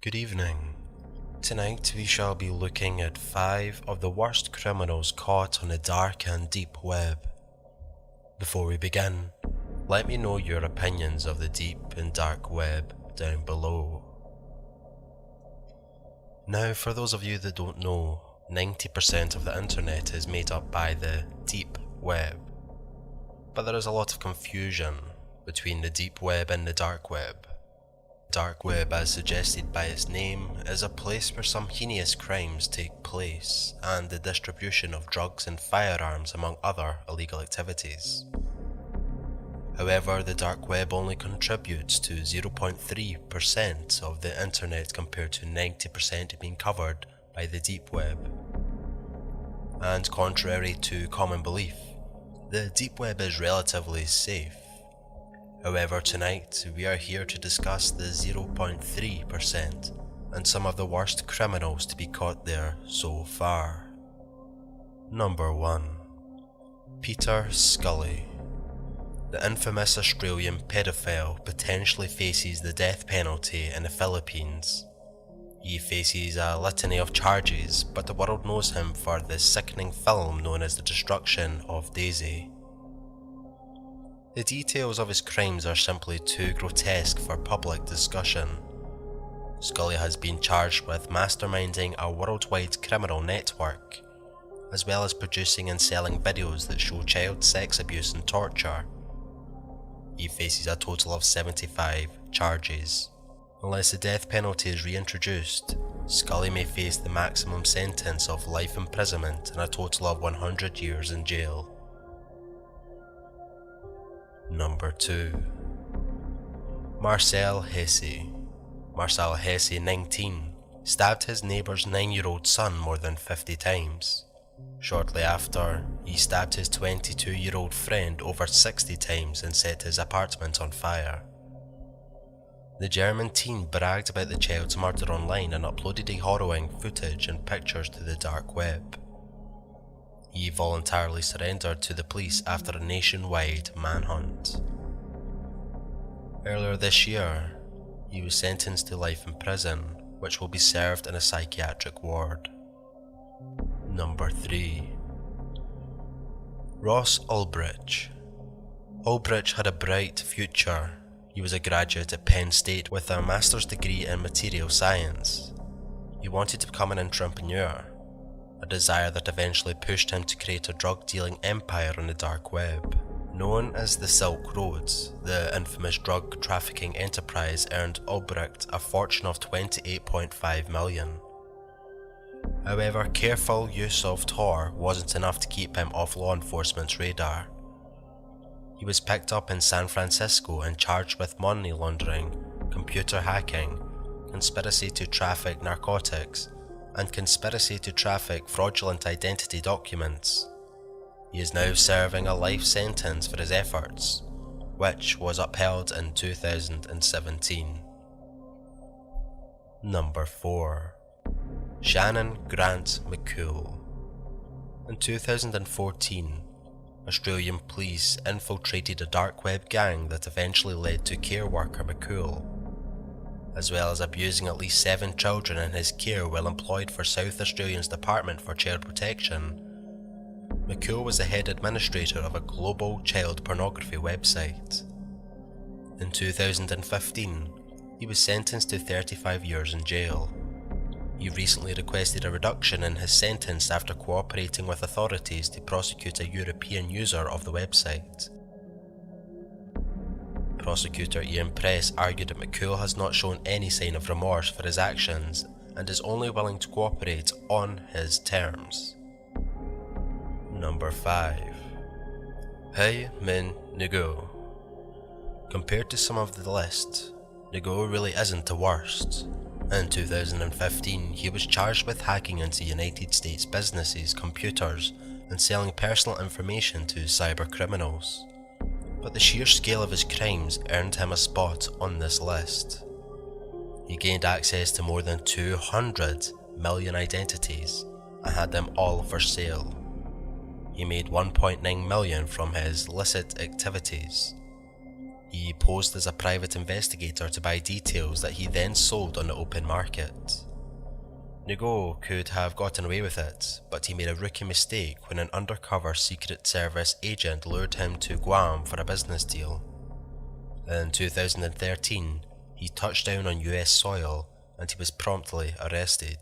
Good evening. Tonight we shall be looking at 5 of the worst criminals caught on the dark and deep web. Before we begin, let me know your opinions of the deep and dark web down below. Now, for those of you that don't know, 90% of the internet is made up by the deep web. But there is a lot of confusion between the deep web and the dark web. Dark web, as suggested by its name, is a place where some heinous crimes take place and the distribution of drugs and firearms among other illegal activities. However, the dark web only contributes to 0.3% of the internet compared to 90% being covered by the deep web. And contrary to common belief, the deep web is relatively safe. However, tonight we are here to discuss the 0.3% and some of the worst criminals to be caught there so far. Number 1. Peter Scully. The infamous Australian pedophile potentially faces the death penalty in the Philippines. He faces a litany of charges, but the world knows him for the sickening film known as The Destruction of Daisy. The details of his crimes are simply too grotesque for public discussion. Scully has been charged with masterminding a worldwide criminal network, as well as producing and selling videos that show child sex abuse and torture. He faces a total of 75 charges. Unless the death penalty is reintroduced, Scully may face the maximum sentence of life imprisonment and a total of 100 years in jail. Number 2. Marcel Hesse. Marcel Hesse, 19, stabbed his neighbour's 9-year-old son more than 50 times. Shortly after, he stabbed his 22-year-old friend over 60 times and set his apartment on fire. The German teen bragged about the child's murder online and uploaded harrowing footage and pictures to the dark web. He voluntarily surrendered to the police after a nationwide manhunt. Earlier this year, he was sentenced to life in prison, which will be served in a psychiatric ward. Number 3. Ross Ulbricht. Ulbricht had a bright future. He was a graduate at Penn State with a master's degree in material science. He wanted to become an entrepreneur, a desire that eventually pushed him to create a drug-dealing empire on the dark web. Known as the Silk Roads, the infamous drug trafficking enterprise earned Ulbricht a fortune of $28.5 million. However, careful use of Tor wasn't enough to keep him off law enforcement's radar. He was picked up in San Francisco and charged with money laundering, computer hacking, conspiracy to traffic narcotics, and conspiracy to traffic fraudulent identity documents. He is now serving a life sentence for his efforts, which was upheld in 2017. Number 4. Shannon Grant McCool. In 2014, Australian police infiltrated a dark web gang that eventually led to care worker McCool, as well as abusing at least 7 children in his care while employed for South Australia's Department for Child Protection. McCool was the head administrator of a global child pornography website. In 2015, he was sentenced to 35 years in jail. He recently requested a reduction in his sentence after cooperating with authorities to prosecute a European user of the website. Prosecutor Ian Press argued that McCool has not shown any sign of remorse for his actions and is only willing to cooperate on his terms. Number 5. Hae Min Ngo. Compared to some of the list, Ngo really isn't the worst. In 2015, he was charged with hacking into United States businesses' computers and selling personal information to cyber criminals. But the sheer scale of his crimes earned him a spot on this list. He gained access to more than 200 million identities and had them all for sale. He made $1.9 million from his illicit activities. He posed as a private investigator to buy details that he then sold on the open market. Ngo could have gotten away with it, but he made a rookie mistake when an undercover Secret Service agent lured him to Guam for a business deal. In 2013, he touched down on US soil and he was promptly arrested.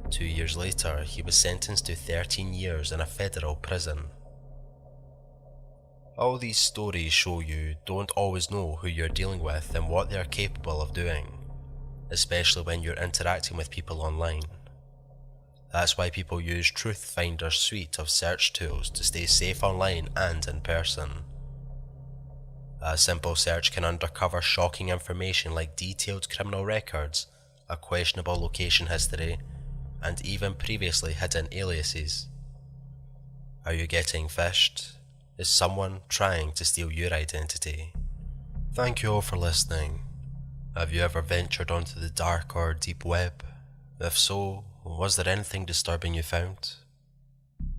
2 years later, he was sentenced to 13 years in a federal prison. All these stories show you don't always know who you're dealing with and what they are capable of doing, especially when you're interacting with people online. That's why people use Truthfinder's suite of search tools to stay safe online and in person. A simple search can uncover shocking information like detailed criminal records, a questionable location history, and even previously hidden aliases. Are you getting phished? Is someone trying to steal your identity? Thank you all for listening. Have you ever ventured onto the dark or deep web? If so, was there anything disturbing you found?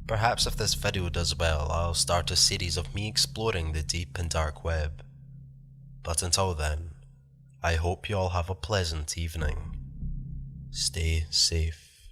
Perhaps if this video does well, I'll start a series of me exploring the deep and dark web. But until then, I hope you all have a pleasant evening. Stay safe.